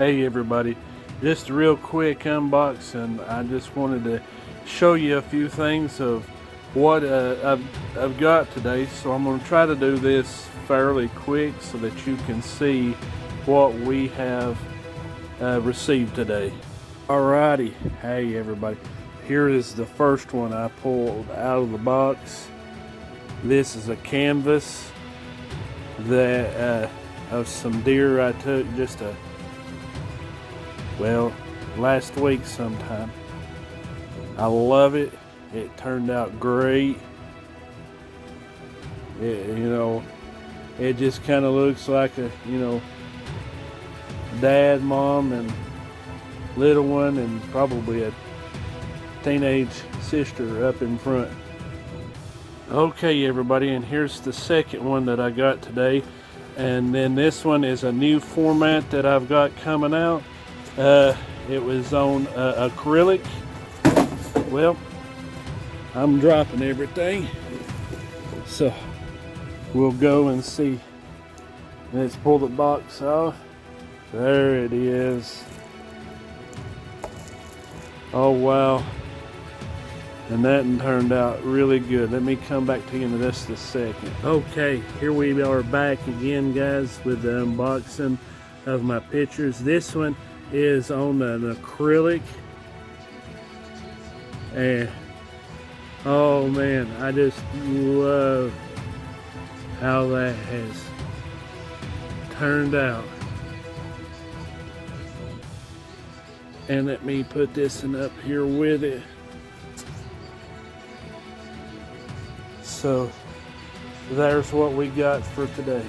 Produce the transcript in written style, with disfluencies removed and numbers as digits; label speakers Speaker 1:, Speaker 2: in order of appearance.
Speaker 1: Hey everybody, just a real quick unboxing. I just wanted to show you a few things of what I've got today. So I'm going to try to do this fairly quick so that you can see what we have received today. Alrighty, hey everybody, here is the first one I pulled out of the box. This is a canvas that of some deer I took last week sometime. I love it. It turned out great. It just kind of looks like a, dad, mom, and little one, and probably a teenage sister up in front. Okay everybody, and here's the second one that I got today. And then this one is a new format that I've got coming out. It was on acrylic. Well, I'm dropping everything, so we'll go and see. Let's pull the box off. There it is. Oh wow, and that turned out really good. Let me come back to you in just a second. Okay, here we are back again, guys, with the unboxing of my pictures. This one is on an acrylic, and oh man, I just love how that has turned out. And let me put this one up here with it. So there's what we got for today.